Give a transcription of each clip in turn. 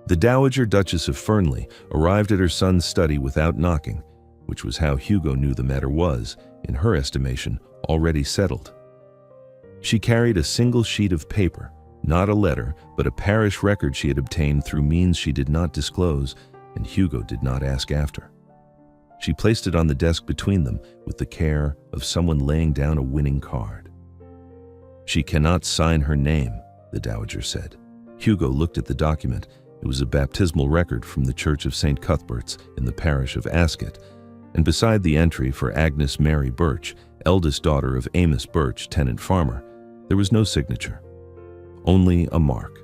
The Dowager Duchess of Fernley arrived at her son's study without knocking, which was how Hugo knew the matter was, in her estimation, already settled. She carried a single sheet of paper, not a letter, but a parish record she had obtained through means she did not disclose, and Hugo did not ask after. She placed it on the desk between them with the care of someone laying down a winning card. "She cannot sign her name," the Dowager said. Hugo looked at the document. It was a baptismal record from the Church of St. Cuthbert's in the parish of Ascot, and beside the entry for Agnes Mary Birch, eldest daughter of Amos Birch, tenant farmer, there was no signature. Only a mark.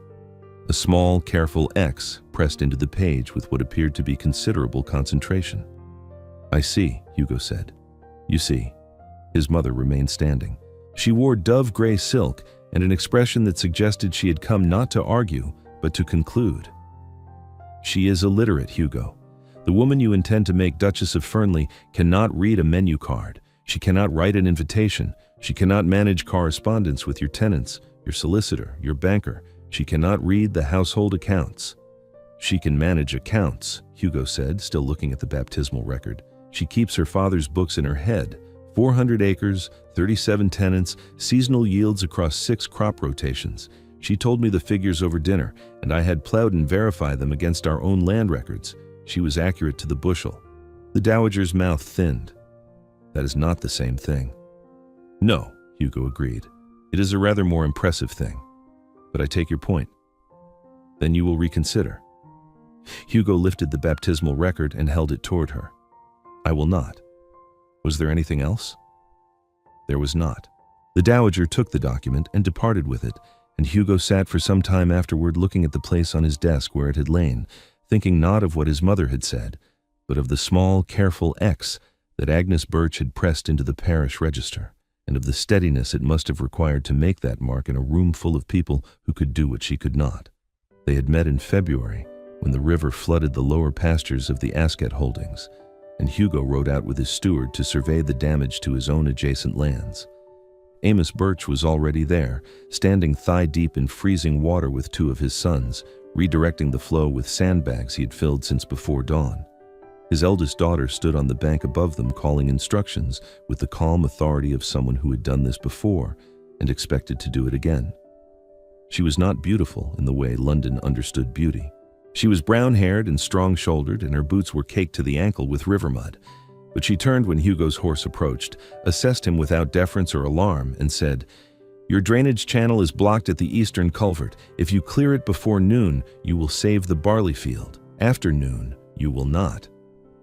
A small, careful X pressed into the page with what appeared to be considerable concentration. "I see," Hugo said. "You see." His mother remained standing. She wore dove gray silk and an expression that suggested she had come not to argue, but to conclude. "She is illiterate, Hugo. The woman you intend to make Duchess of Fernley cannot read a menu card. She cannot write an invitation. She cannot manage correspondence with your tenants, your solicitor, your banker. She cannot read the household accounts." "She can manage accounts," Hugo said, still looking at the baptismal record. "She keeps her father's books in her head. 400 acres, 37 tenants, seasonal yields across 6 crop rotations. She told me the figures over dinner, and I had Plowden verify them against our own land records. She was accurate to the bushel." The Dowager's mouth thinned. "That is not the same thing." "No," Hugo agreed. "It is a rather more impressive thing. But I take your point. Then you will reconsider." Hugo lifted the baptismal record and held it toward her. "I will not." Was there anything else? There was not. The Dowager took the document and departed with it, and Hugo sat for some time afterward looking at the place on his desk where it had lain, thinking not of what his mother had said, but of the small, careful X that Agnes Birch had pressed into the parish register, and of the steadiness it must have required to make that mark in a room full of people who could do what she could not. They had met in February, when the river flooded the lower pastures of the Ascot holdings, and Hugo rode out with his steward to survey the damage to his own adjacent lands. Amos Birch was already there, standing thigh-deep in freezing water with 2 of his sons, redirecting the flow with sandbags he had filled since before dawn. His eldest daughter stood on the bank above them calling instructions with the calm authority of someone who had done this before and expected to do it again. She was not beautiful in the way London understood beauty. She was brown-haired and strong-shouldered, and her boots were caked to the ankle with river mud. But she turned when Hugo's horse approached, assessed him without deference or alarm, and said, "Your drainage channel is blocked at the eastern culvert. If you clear it before noon, you will save the barley field. After noon, you will not."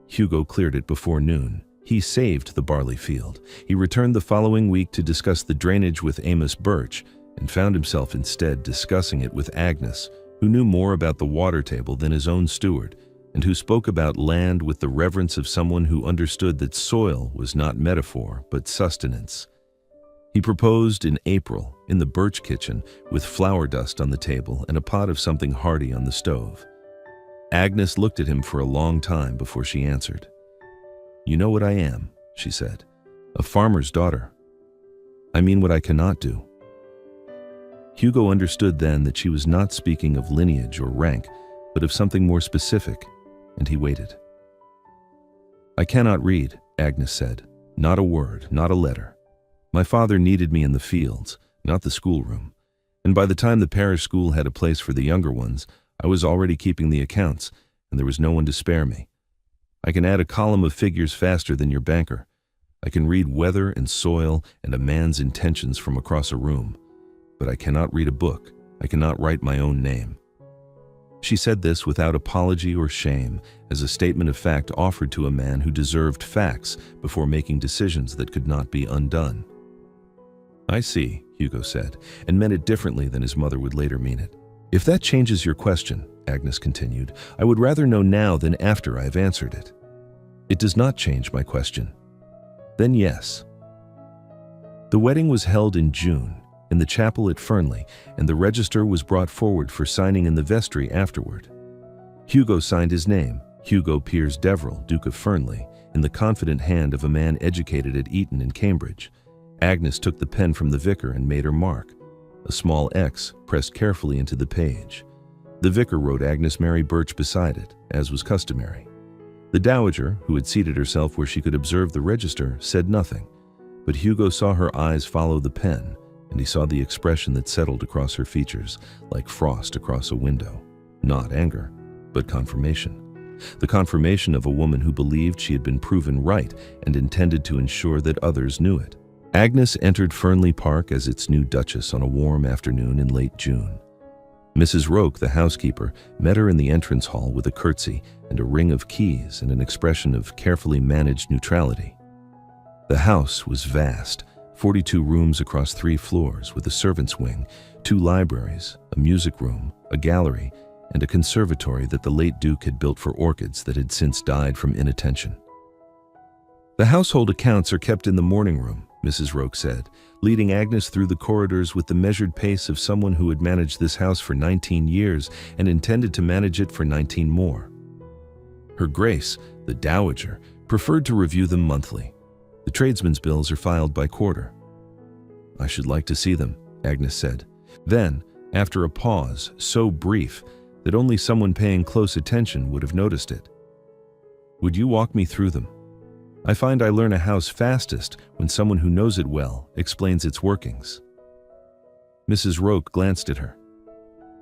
Hugo cleared it before noon. He saved the barley field. He returned the following week to discuss the drainage with Amos Birch, and found himself instead discussing it with Agnes, who knew more about the water table than his own steward, and who spoke about land with the reverence of someone who understood that soil was not metaphor, but sustenance. He proposed in April, in the Birch kitchen, with flour dust on the table and a pot of something hearty on the stove. Agnes looked at him for a long time before she answered. "You know what I am," she said. "A farmer's daughter. I mean what I cannot do." Hugo understood then that she was not speaking of lineage or rank, but of something more specific, and he waited. "I cannot read," Agnes said. "Not a word, not a letter. My father needed me in the fields, not the schoolroom, and by the time the parish school had a place for the younger ones, I was already keeping the accounts, and there was no one to spare me. I can add a column of figures faster than your banker. I can read weather and soil and a man's intentions from across a room, but I cannot read a book. I cannot write my own name." She said this without apology or shame, as a statement of fact offered to a man who deserved facts before making decisions that could not be undone. "I see," Hugo said, and meant it differently than his mother would later mean it. "If that changes your question," Agnes continued, "I would rather know now than after I have answered it." "It does not change my question." "Then yes." The wedding was held in June, in the chapel at Fernley, and the register was brought forward for signing in the vestry afterward. Hugo signed his name, Hugo Piers Deverell, Duke of Fernley, in the confident hand of a man educated at Eton and Cambridge. Agnes took the pen from the vicar and made her mark, a small X pressed carefully into the page. The vicar wrote Agnes Mary Birch beside it, as was customary. The dowager, who had seated herself where she could observe the register, said nothing, but Hugo saw her eyes follow the pen, and he saw the expression that settled across her features, like frost across a window. Not anger, but confirmation. The confirmation of a woman who believed she had been proven right and intended to ensure that others knew it. Agnes entered Fernley Park as its new duchess on a warm afternoon in late June. Mrs. Roke, the housekeeper, met her in the entrance hall with a curtsy and a ring of keys and an expression of carefully managed neutrality. The house was vast, 42 rooms across 3 floors with a servants' wing, 2 libraries, a music room, a gallery, and a conservatory that the late Duke had built for orchids that had since died from inattention. The household accounts are kept in the morning room, Mrs. Roke said, leading Agnes through the corridors with the measured pace of someone who had managed this house for 19 years and intended to manage it for 19 more. Her Grace, the Dowager, preferred to review them monthly. The tradesmen's bills are filed by quarter. "I should like to see them," Agnes said. Then, after a pause so brief that only someone paying close attention would have noticed it, "Would you walk me through them? I find I learn a house fastest when someone who knows it well explains its workings." Mrs. Roke glanced at her.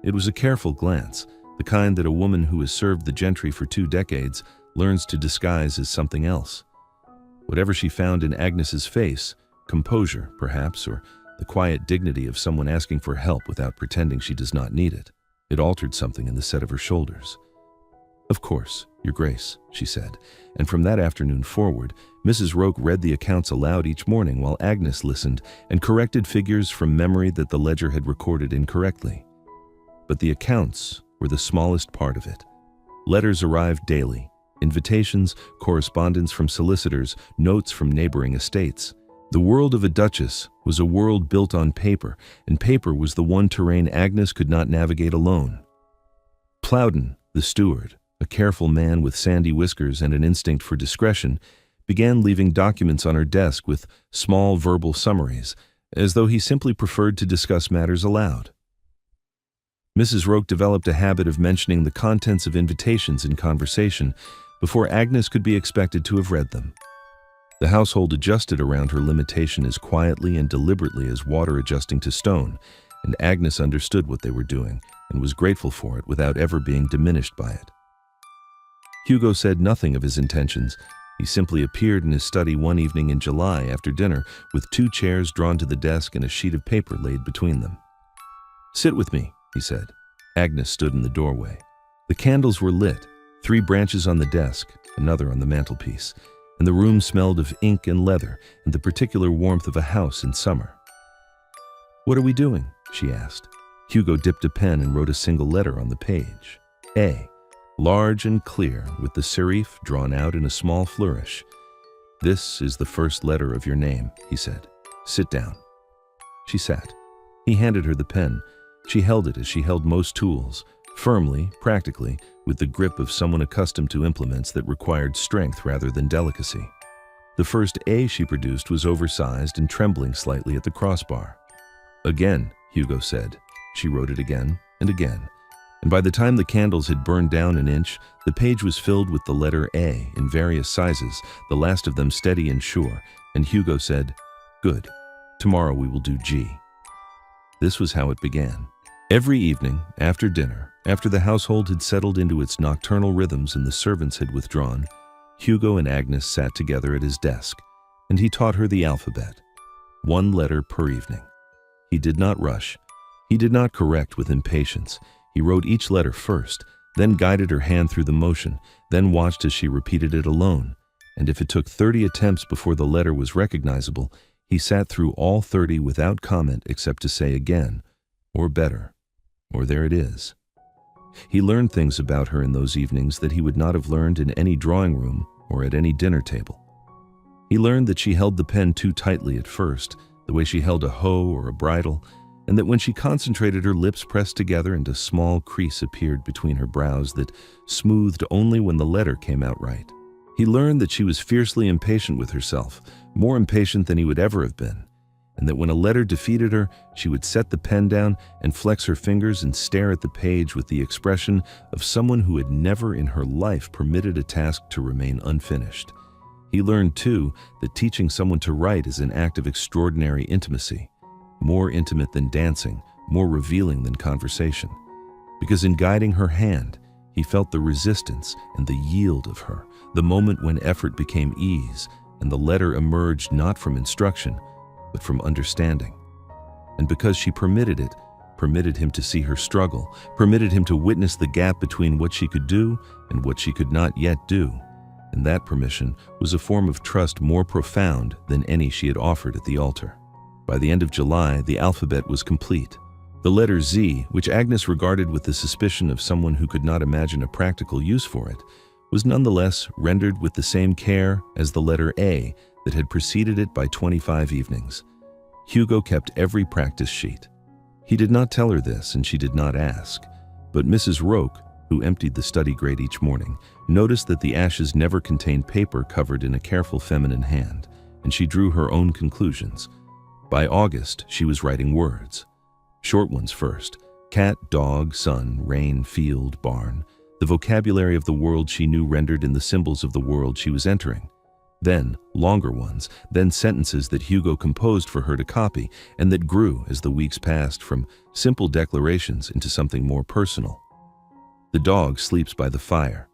It was a careful glance, the kind that a woman who has served the gentry for 2 decades learns to disguise as something else. Whatever she found in Agnes's face, composure, perhaps, or the quiet dignity of someone asking for help without pretending she does not need it, it altered something in the set of her shoulders. "Of course, Your Grace," she said, and from that afternoon forward, Mrs. Roke read the accounts aloud each morning while Agnes listened and corrected figures from memory that the ledger had recorded incorrectly. But the accounts were the smallest part of it. Letters arrived daily, invitations, correspondence from solicitors, notes from neighboring estates. The world of a duchess was a world built on paper, and paper was the one terrain Agnes could not navigate alone. Plowden, the steward, a careful man with sandy whiskers and an instinct for discretion, began leaving documents on her desk with small verbal summaries, as though he simply preferred to discuss matters aloud. Mrs. Roke developed a habit of mentioning the contents of invitations in conversation before Agnes could be expected to have read them. The household adjusted around her limitation as quietly and deliberately as water adjusting to stone, and Agnes understood what they were doing and was grateful for it without ever being diminished by it. Hugo said nothing of his intentions. He simply appeared in his study one evening in July after dinner with 2 chairs drawn to the desk and a sheet of paper laid between them. "Sit with me," he said. Agnes stood in the doorway. The candles were lit, 3 branches on the desk, another on the mantelpiece, and the room smelled of ink and leather and the particular warmth of a house in summer. "What are we doing?" she asked. Hugo dipped a pen and wrote a single letter on the page. A. Large and clear, with the serif drawn out in a small flourish. "This is the first letter of your name," he said. "Sit down." She sat. He handed her the pen. She held it as she held most tools, firmly, practically, with the grip of someone accustomed to implements that required strength rather than delicacy. The first A she produced was oversized and trembling slightly at the crossbar. "Again," Hugo said. She wrote it again and again. And by the time the candles had burned down an inch, the page was filled with the letter A in various sizes, the last of them steady and sure, and Hugo said, "Good. Tomorrow we will do G." This was how it began. Every evening, after dinner, after the household had settled into its nocturnal rhythms and the servants had withdrawn, Hugo and Agnes sat together at his desk, and he taught her the alphabet. 1 letter per evening. He did not rush. He did not correct with impatience. He wrote each letter first, then guided her hand through the motion, then watched as she repeated it alone, and if it took 30 attempts before the letter was recognizable, he sat through all 30 without comment except to say again, or better, or there it is. He learned things about her in those evenings that he would not have learned in any drawing room or at any dinner table. He learned that she held the pen too tightly at first, the way she held a hoe or a bridle, and that when she concentrated, her lips pressed together and a small crease appeared between her brows that smoothed only when the letter came out right. He learned that she was fiercely impatient with herself, more impatient than he would ever have been, and that when a letter defeated her, she would set the pen down and flex her fingers and stare at the page with the expression of someone who had never in her life permitted a task to remain unfinished. He learned, too, that teaching someone to write is an act of extraordinary intimacy, more intimate than dancing, more revealing than conversation. Because in guiding her hand, he felt the resistance and the yield of her, the moment when effort became ease, and the letter emerged not from instruction, but from understanding. And because she permitted it, permitted him to see her struggle, permitted him to witness the gap between what she could do and what she could not yet do, and that permission was a form of trust more profound than any she had offered at the altar. By the end of July, the alphabet was complete. The letter Z, which Agnes regarded with the suspicion of someone who could not imagine a practical use for it, was nonetheless rendered with the same care as the letter A that had preceded it by 25 evenings. Hugo kept every practice sheet. He did not tell her this, and she did not ask, but Mrs. Roque, who emptied the study grate each morning, noticed that the ashes never contained paper covered in a careful feminine hand, and she drew her own conclusions. By August, she was writing words. Short ones first: cat, dog, sun, rain, field, barn, the vocabulary of the world she knew rendered in the symbols of the world she was entering. Then longer ones, then sentences that Hugo composed for her to copy and that grew as the weeks passed from simple declarations into something more personal. The dog sleeps by the fire.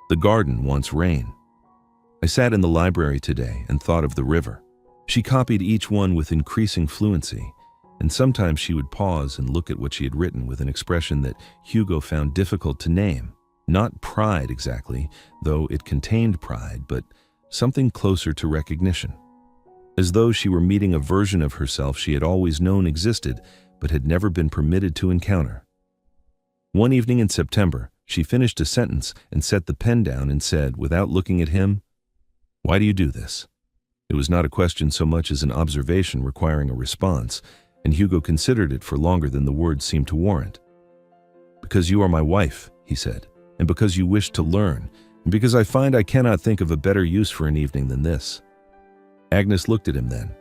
The garden wants rain. I sat in the library today and thought of the river. She copied each one with increasing fluency, and sometimes she would pause and look at what she had written with an expression that Hugo found difficult to name. Not pride exactly, though it contained pride, but something closer to recognition. As though she were meeting a version of herself she had always known existed, but had never been permitted to encounter. One evening in September, she finished a sentence and set the pen down and said, without looking at him, "Why do you do this?" It was not a question so much as an observation requiring a response, and Hugo considered it for longer than the words seemed to warrant. "Because you are my wife," he said, "and because you wish to learn, and because I find I cannot think of a better use for an evening than this." Agnes looked at him then.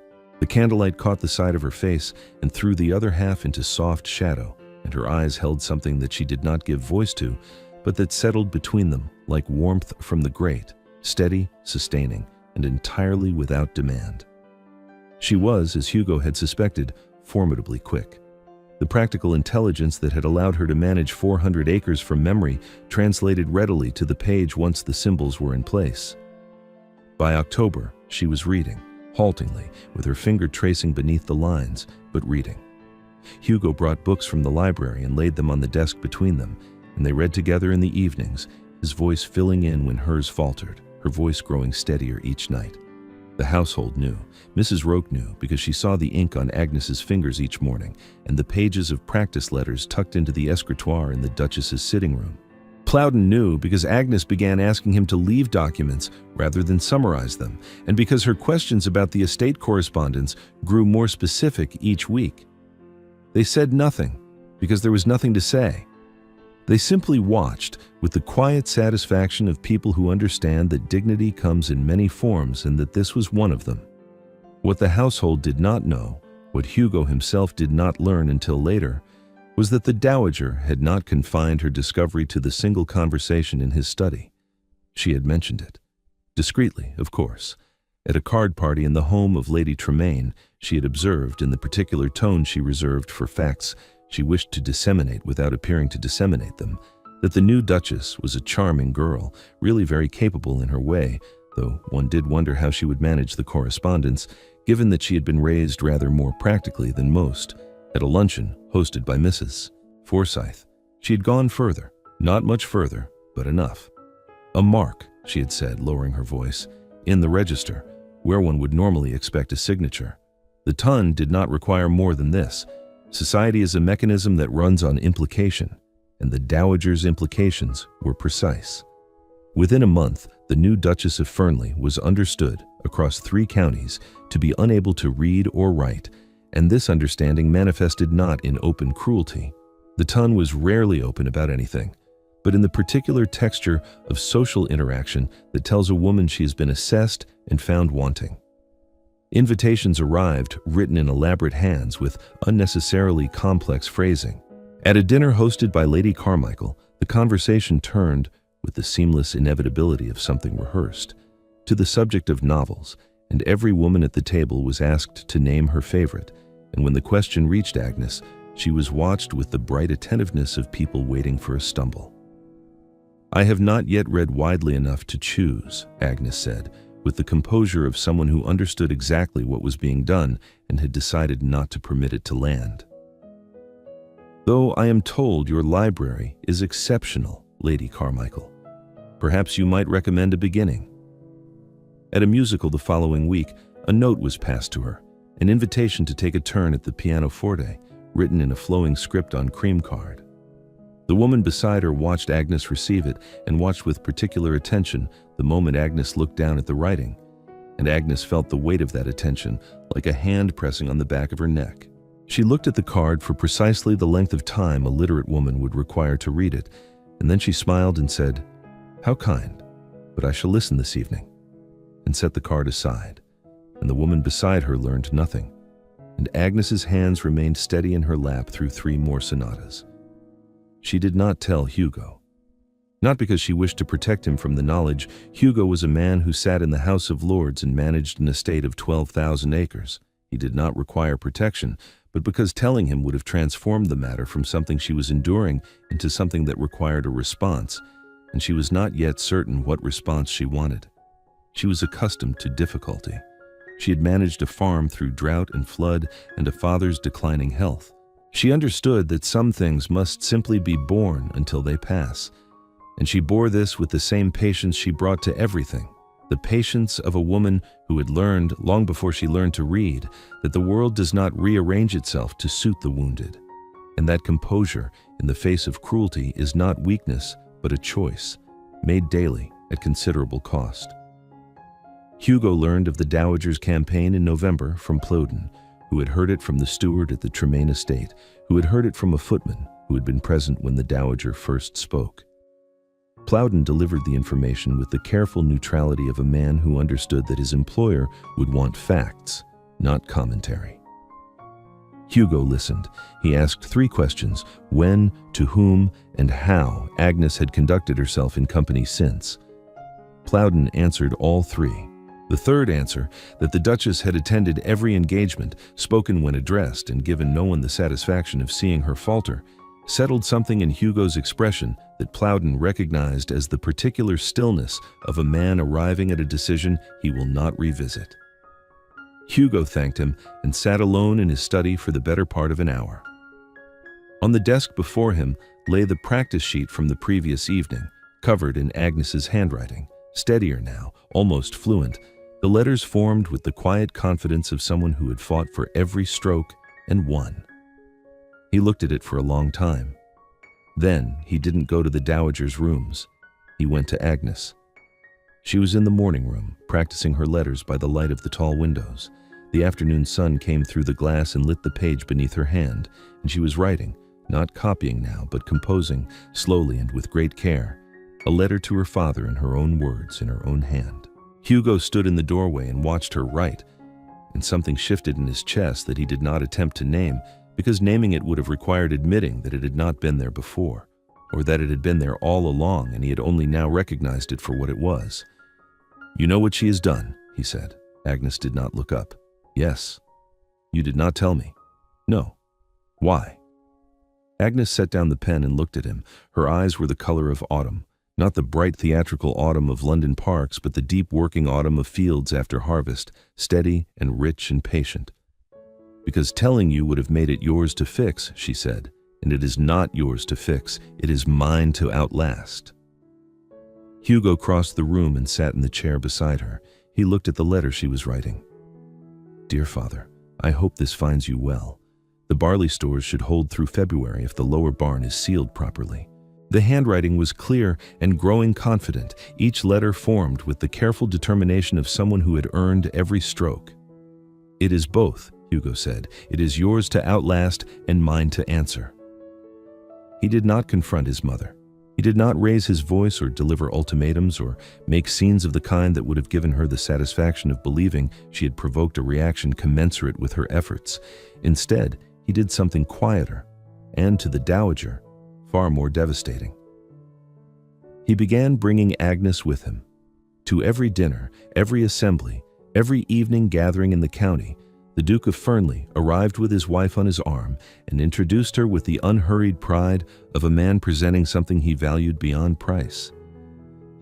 The candlelight caught the side of her face and threw the other half into soft shadow, and her eyes held something that she did not give voice to, but that settled between them like warmth from the grate, steady, sustaining, and entirely without demand. She was, as Hugo had suspected, formidably quick. The practical intelligence that had allowed her to manage 400 acres from memory translated readily to the page once the symbols were in place. By October, she was reading, haltingly, with her finger tracing beneath the lines, but reading. Hugo brought books from the library and laid them on the desk between them, and they read together in the evenings, his voice filling in when hers faltered, her voice growing steadier each night. The household knew. Mrs. Roque knew because she saw the ink on Agnes's fingers each morning and the pages of practice letters tucked into the escritoire in the Duchess's sitting room. Plowden knew because Agnes began asking him to leave documents rather than summarize them, and because her questions about the estate correspondence grew more specific each week. They said nothing because there was nothing to say. They simply watched with the quiet satisfaction of people who understand that dignity comes in many forms and that this was one of them. What the household did not know, what Hugo himself did not learn until later, was that the dowager had not confined her discovery to the single conversation in his study. She had mentioned it. Discreetly, of course. At a card party in the home of Lady Tremaine, she had observed, in the particular tone she reserved for facts she wished to disseminate without appearing to disseminate them, that the new Duchess was a charming girl, really very capable in her way, though one did wonder how she would manage the correspondence, given that she had been raised rather more practically than most. At a luncheon hosted by Mrs. Forsyth, she had gone further, not much further, but enough. "A mark," she had said, lowering her voice, "in the register, where one would normally expect a signature. The ton did not require more than this. Society is a mechanism that runs on implication, and the dowager's implications were precise." Within a month, the new Duchess of Fernley was understood, across 3 counties, to be unable to read or write, and this understanding manifested not in open cruelty. The ton was rarely open about anything, but in the particular texture of social interaction that tells a woman she has been assessed and found wanting. Invitations arrived, written in elaborate hands with unnecessarily complex phrasing. At a dinner hosted by Lady Carmichael, the conversation turned, with the seamless inevitability of something rehearsed, to the subject of novels, and every woman at the table was asked to name her favorite, and when the question reached Agnes, she was watched with the bright attentiveness of people waiting for a stumble. "I have not yet read widely enough to choose," Agnes said, with the composure of someone who understood exactly what was being done and had decided not to permit it to land. "Though I am told your library is exceptional, Lady Carmichael. Perhaps you might recommend a beginning." At a musical the following week, a note was passed to her, an invitation to take a turn at the pianoforte, written in a flowing script on cream card. The woman beside her watched Agnes receive it and watched with particular attention the moment Agnes looked down at the writing, and Agnes felt the weight of that attention like a hand pressing on the back of her neck. She looked at the card for precisely the length of time a literate woman would require to read it, and then she smiled and said, "How kind, but I shall listen this evening," and set the card aside, and the woman beside her learned nothing, and Agnes's hands remained steady in her lap through 3 more sonatas. She did not tell Hugo. Not because she wished to protect him from the knowledge. Hugo was a man who sat in the House of Lords and managed an estate of 12,000 acres. He did not require protection, but because telling him would have transformed the matter from something she was enduring into something that required a response, and she was not yet certain what response she wanted. She was accustomed to difficulty. She had managed a farm through drought and flood and a father's declining health. She understood that some things must simply be borne until they pass, and she bore this with the same patience she brought to everything, the patience of a woman who had learned, long before she learned to read, that the world does not rearrange itself to suit the wounded, and that composure in the face of cruelty is not weakness but a choice, made daily at considerable cost. Hugo learned of the Dowager's campaign in November from Plowden, who had heard it from the steward at the Tremaine estate, who had heard it from a footman who had been present when the Dowager first spoke. Plowden delivered the information with the careful neutrality of a man who understood that his employer would want facts, not commentary. Hugo listened. He asked 3 questions: when, to whom, and how Agnes had conducted herself in company since. Plowden answered all 3. The third answer, that the Duchess had attended every engagement, spoken when addressed, and given no one the satisfaction of seeing her falter, settled something in Hugo's expression that Plowden recognized as the particular stillness of a man arriving at a decision he will not revisit. Hugo thanked him and sat alone in his study for the better part of an hour. On the desk before him lay the practice sheet from the previous evening, covered in Agnes's handwriting, steadier now, almost fluent. The letters formed with the quiet confidence of someone who had fought for every stroke and won. He looked at it for a long time. Then he didn't go to the Dowager's rooms. He went to Agnes. She was in the morning room, practicing her letters by the light of the tall windows. The afternoon sun came through the glass and lit the page beneath her hand, and she was writing, not copying now, but composing, slowly and with great care, a letter to her father in her own words, in her own hand. Hugo stood in the doorway and watched her write, and something shifted in his chest that he did not attempt to name, because naming it would have required admitting that it had not been there before, or that it had been there all along and he had only now recognized it for what it was. "You know what she has done," he said. Agnes did not look up. "Yes." "You did not tell me." "No." "Why?" Agnes set down the pen and looked at him. Her eyes were the color of autumn. Not the bright theatrical autumn of London parks, but the deep working autumn of fields after harvest, steady and rich and patient. "Because telling you would have made it yours to fix," she said, "and it is not yours to fix, it is mine to outlast." Hugo crossed the room and sat in the chair beside her. He looked at the letter she was writing. "Dear Father, I hope this finds you well. The barley stores should hold through February if the lower barn is sealed properly." The handwriting was clear and growing confident, each letter formed with the careful determination of someone who had earned every stroke. "It is both," Hugo said. "It is yours to outlast and mine to answer." He did not confront his mother. He did not raise his voice or deliver ultimatums or make scenes of the kind that would have given her the satisfaction of believing she had provoked a reaction commensurate with her efforts. Instead, he did something quieter, and to the dowager, far more devastating. He began bringing Agnes with him. To every dinner, every assembly, every evening gathering in the county, the Duke of Fernley arrived with his wife on his arm and introduced her with the unhurried pride of a man presenting something he valued beyond price.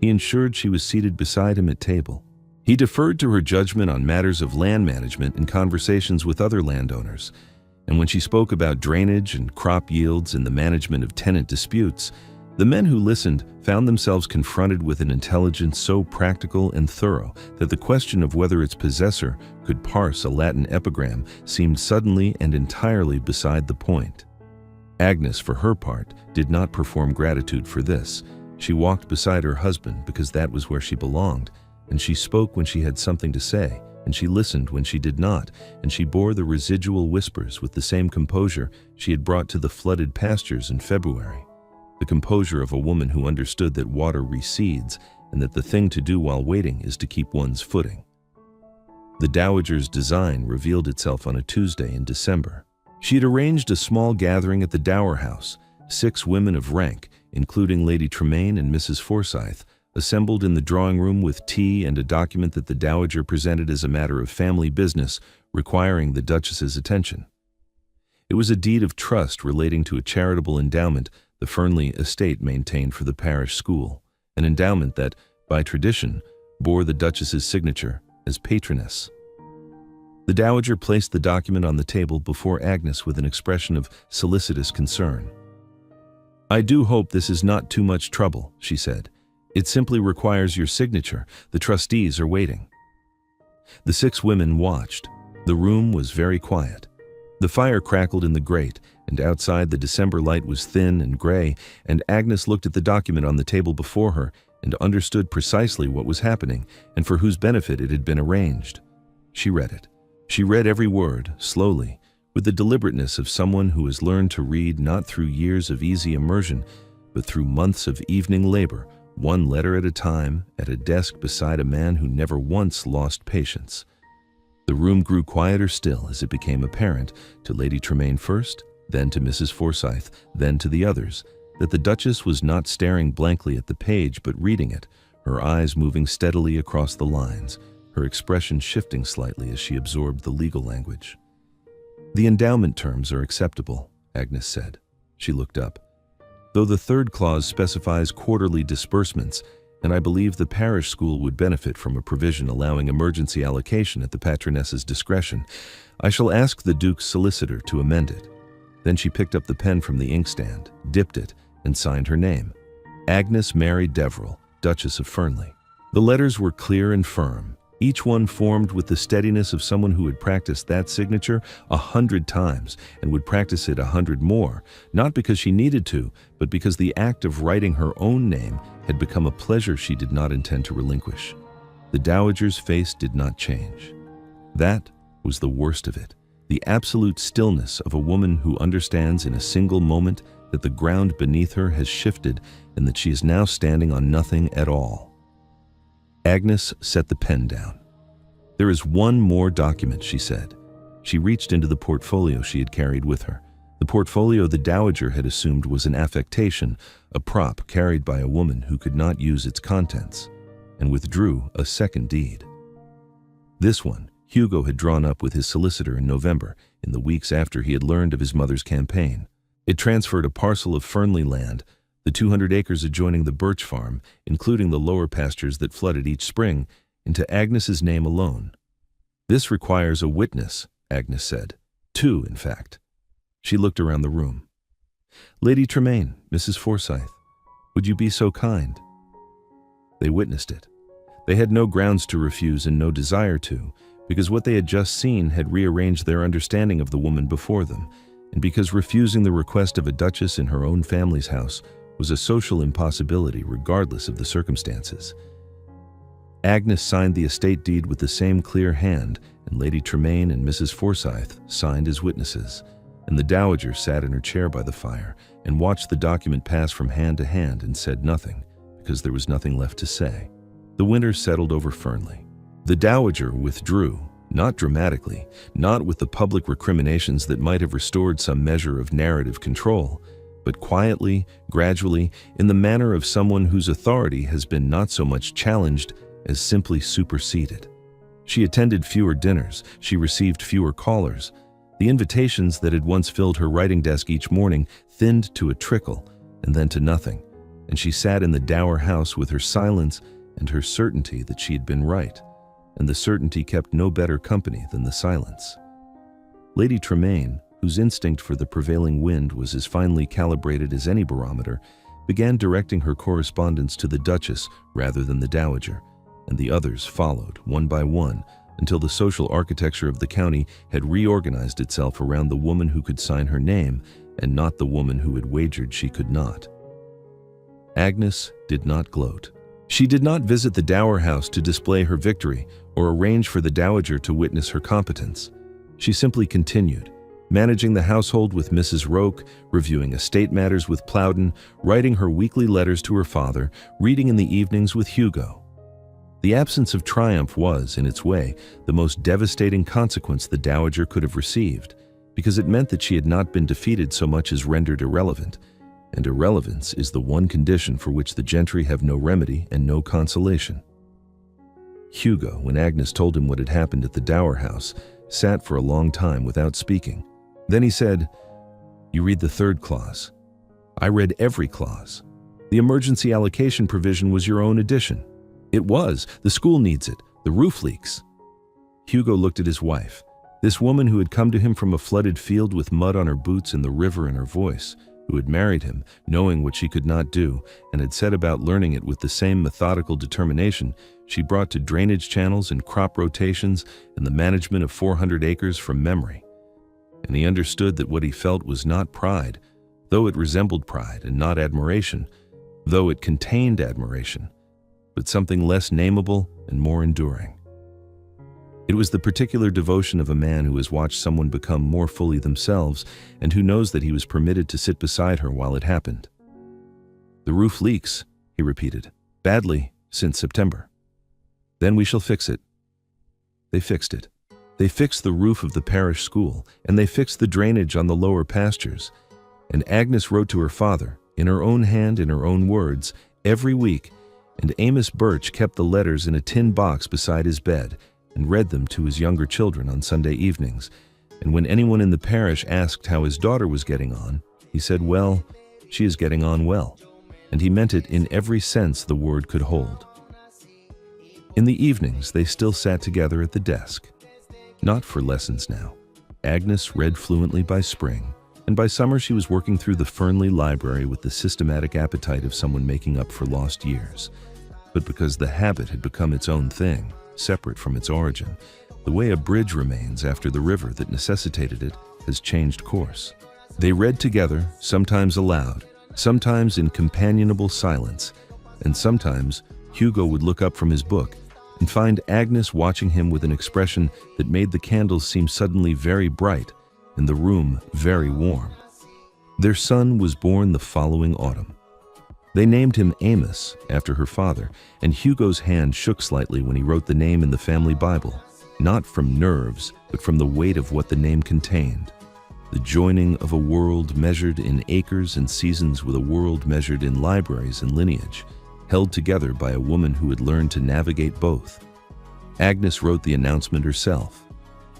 He ensured she was seated beside him at table. He deferred to her judgment on matters of land management in conversations with other landowners, and when she spoke about drainage and crop yields and the management of tenant disputes, the men who listened found themselves confronted with an intelligence so practical and thorough that the question of whether its possessor could parse a Latin epigram seemed suddenly and entirely beside the point. Agnes, for her part, did not perform gratitude for this. She walked beside her husband because that was where she belonged, and she spoke when she had something to say, and she listened when she did not, and she bore the residual whispers with the same composure she had brought to the flooded pastures in February. The composure of a woman who understood that water recedes and that the thing to do while waiting is to keep one's footing. The dowager's design revealed itself on a Tuesday in December. She had arranged a small gathering at the Dower House. 6 women of rank, including Lady Tremaine and Mrs. Forsyth, assembled in the drawing room with tea and a document that the dowager presented as a matter of family business requiring the Duchess's attention. It was a deed of trust relating to a charitable endowment the Fernley estate maintained for the parish school, an endowment that, by tradition, bore the Duchess's signature as patroness. The dowager placed the document on the table before Agnes with an expression of solicitous concern. "I do hope this is not too much trouble," she said. "It simply requires your signature. The trustees are waiting." The 6 women watched. The room was very quiet. The fire crackled in the grate, and outside the December light was thin and gray, and Agnes looked at the document on the table before her and understood precisely what was happening and for whose benefit it had been arranged. She read it. She read every word, slowly, with the deliberateness of someone who has learned to read not through years of easy immersion, but through months of evening labor, one letter at a time, at a desk beside a man who never once lost patience. The room grew quieter still as it became apparent, to Lady Tremaine first, then to Mrs. Forsyth, then to the others, that the Duchess was not staring blankly at the page but reading it, her eyes moving steadily across the lines, her expression shifting slightly as she absorbed the legal language. "The endowment terms are acceptable," Agnes said. She looked up. "Though the 3rd clause specifies quarterly disbursements, and I believe the parish school would benefit from a provision allowing emergency allocation at the patroness's discretion, I shall ask the Duke's solicitor to amend it." Then she picked up the pen from the inkstand, dipped it, and signed her name. Agnes Mary Deverell, Duchess of Fernley. The letters were clear and firm, each one formed with the steadiness of someone who had practiced that signature 100 times and would practice it 100 more, not because she needed to, but because the act of writing her own name had become a pleasure she did not intend to relinquish. The dowager's face did not change. That was the worst of it, the absolute stillness of a woman who understands in a single moment that the ground beneath her has shifted and that she is now standing on nothing at all. Agnes set the pen down. "There is one more document," she said. She reached into the portfolio she had carried with her. The portfolio the dowager had assumed was an affectation, a prop carried by a woman who could not use its contents, and withdrew a second deed. This one Hugo had drawn up with his solicitor in November, in the weeks after he had learned of his mother's campaign. It transferred a parcel of Fernley land, the 200 acres adjoining the Birch Farm, including the lower pastures that flooded each spring, into Agnes's name alone. "This requires a witness," Agnes said. 2, in fact. She looked around the room. "Lady Tremaine, Mrs. Forsyth, would you be so kind?" They witnessed it. They had no grounds to refuse and no desire to, because what they had just seen had rearranged their understanding of the woman before them, and because refusing the request of a duchess in her own family's house was a social impossibility regardless of the circumstances. Agnes signed the estate deed with the same clear hand, and Lady Tremaine and Mrs. Forsyth signed as witnesses. and the dowager sat in her chair by the fire and watched the document pass from hand to hand and said nothing, because there was nothing left to say. The winter settled over Fernley. The dowager withdrew, not dramatically, not with the public recriminations that might have restored some measure of narrative control, but quietly, gradually, in the manner of someone whose authority has been not so much challenged as simply superseded. She attended fewer dinners, she received fewer callers. The invitations that had once filled her writing desk each morning thinned to a trickle, and then to nothing, and she sat in the dour house with her silence and her certainty that she had been right, and the certainty kept no better company than the silence. Lady Tremaine, whose instinct for the prevailing wind was as finely calibrated as any barometer, began directing her correspondence to the Duchess rather than the Dowager, and the others followed, one by one, until the social architecture of the county had reorganized itself around the woman who could sign her name and not the woman who had wagered she could not. Agnes did not gloat. She did not visit the dower house to display her victory or arrange for the dowager to witness her competence. She simply continued, managing the household with Mrs. Roke, reviewing estate matters with Plowden, writing her weekly letters to her father, reading in the evenings with Hugo. The absence of triumph was, in its way, the most devastating consequence the dowager could have received, because it meant that she had not been defeated so much as rendered irrelevant, and irrelevance is the one condition for which the gentry have no remedy and no consolation. Hugo, when Agnes told him what had happened at the dower house, sat for a long time without speaking. Then he said, "You read the third clause." "I read every clause. The emergency allocation provision was your own addition." "It was. The school needs it. The roof leaks." Hugo looked at his wife, this woman who had come to him from a flooded field with mud on her boots and the river in her voice, who had married him, knowing what she could not do, and had set about learning it with the same methodical determination she brought to drainage channels and crop rotations and the management of 400 acres from memory. And he understood that what he felt was not pride, though it resembled pride, and not admiration, though it contained admiration, but something less nameable and more enduring. It was the particular devotion of a man who has watched someone become more fully themselves and who knows that he was permitted to sit beside her while it happened. "The roof leaks," he repeated, "badly since September. Then we shall fix it." They fixed it. They fixed the roof of the parish school, and they fixed the drainage on the lower pastures. And Agnes wrote to her father, in her own hand, in her own words, every week, and Amos Birch kept the letters in a tin box beside his bed and read them to his younger children on Sunday evenings. And when anyone in the parish asked how his daughter was getting on, he said, "Well, she is getting on well." And he meant it in every sense the word could hold. In the evenings, they still sat together at the desk. Not for lessons now. Agnes read fluently by spring, and by summer she was working through the Fernley Library with the systematic appetite of someone making up for lost years. But because the habit had become its own thing, separate from its origin, the way a bridge remains after the river that necessitated it has changed course. They read together, sometimes aloud, sometimes in companionable silence, and sometimes Hugo would look up from his book and find Agnes watching him with an expression that made the candles seem suddenly very bright and the room very warm. Their son was born the following autumn. They named him Amos, after her father, and Hugo's hand shook slightly when he wrote the name in the family Bible, not from nerves, but from the weight of what the name contained. The joining of a world measured in acres and seasons with a world measured in libraries and lineage, held together by a woman who had learned to navigate both. Agnes wrote the announcement herself.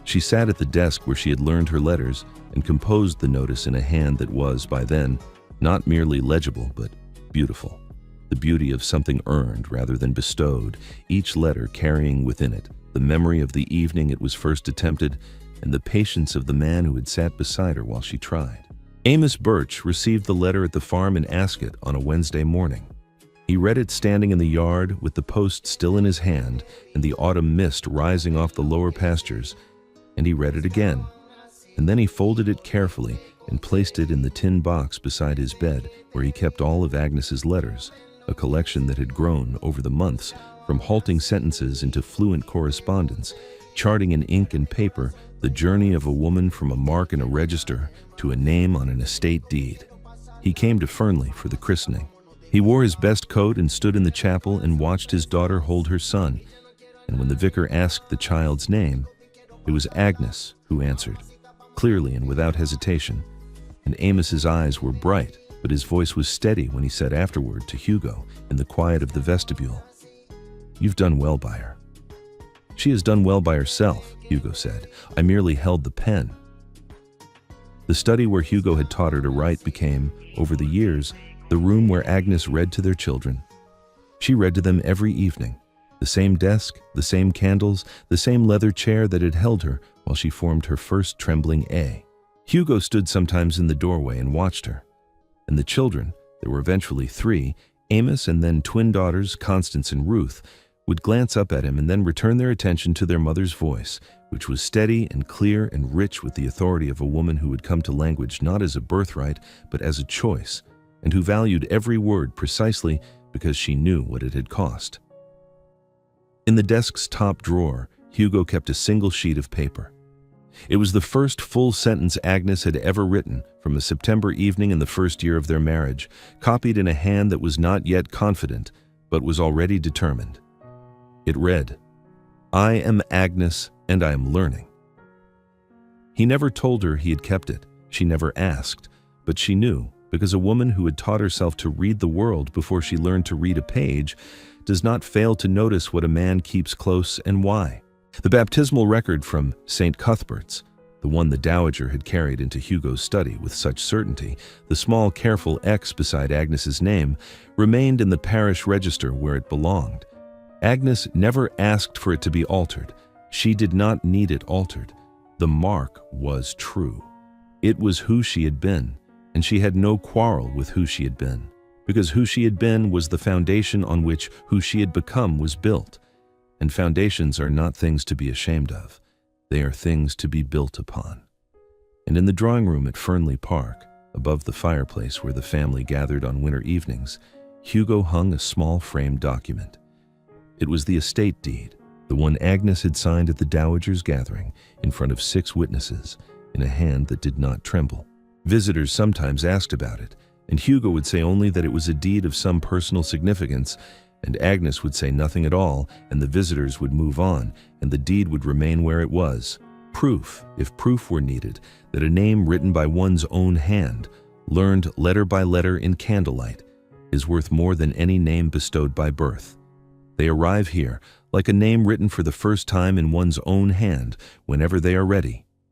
She sat at the desk where she had learned her letters and composed the notice in a hand that was, by then, not merely legible, but beautiful. The beauty of something earned rather than bestowed, each letter carrying within it the memory of the evening it was first attempted and the patience of the man who had sat beside her while she tried. Amos Birch received the letter at the farm in Ascot on a Wednesday morning. He read it standing in the yard with the post still in his hand and the autumn mist rising off the lower pastures, and he read it again. And then he folded it carefully and placed it in the tin box beside his bed where he kept all of Agnes's letters, a collection that had grown over the months from halting sentences into fluent correspondence, charting in ink and paper the journey of a woman from a mark in a register to a name on an estate deed. He came to Fernley for the christening. He wore his best coat and stood in the chapel and watched his daughter hold her son. And when the vicar asked the child's name, it was Agnes who answered, clearly and without hesitation. And Amos's eyes were bright, but his voice was steady when he said afterward to Hugo in the quiet of the vestibule, "You've done well by her." "She has done well by herself," Hugo said. "I merely held the pen." The study where Hugo had taught her to write became, over the years, the room where Agnes read to their children. She read to them every evening. The same desk, the same candles, the same leather chair that had held her while she formed her first trembling A. Hugo stood sometimes in the doorway and watched her. And the children, there were eventually 3, Amos and then twin daughters, Constance and Ruth, would glance up at him and then return their attention to their mother's voice, which was steady and clear and rich with the authority of a woman who had come to language not as a birthright but as a choice, and who valued every word precisely because she knew what it had cost. In the desk's top drawer, Hugo kept a single sheet of paper. It was the first full sentence Agnes had ever written from a September evening in the first year of their marriage, copied in a hand that was not yet confident, but was already determined. It read, "I am Agnes, and I am learning." He never told her he had kept it. She never asked, but she knew, because a woman who had taught herself to read the world before she learned to read a page does not fail to notice what a man keeps close and why. The baptismal record from St. Cuthbert's, the one the Dowager had carried into Hugo's study with such certainty, the small careful X beside Agnes's name, remained in the parish register where it belonged. Agnes never asked for it to be altered. She did not need it altered. The mark was true. It was who she had been, and she had no quarrel with who she had been, because who she had been was the foundation on which who she had become was built. And foundations are not things to be ashamed of. They are things to be built upon. And in the drawing room at Fernley Park, above the fireplace where the family gathered on winter evenings, Hugo hung a small framed document. It was the estate deed, the one Agnes had signed at the Dowager's gathering in front of 6 witnesses, in a hand that did not tremble. Visitors sometimes asked about it, and Hugo would say only that it was a deed of some personal significance, and Agnes would say nothing at all, and the visitors would move on, and the deed would remain where it was. Proof, if proof were needed, that a name written by one's own hand, learned letter by letter in candlelight, is worth more than any name bestowed by birth. They arrive here, like a name written for the first time in one's own hand, whenever they are ready.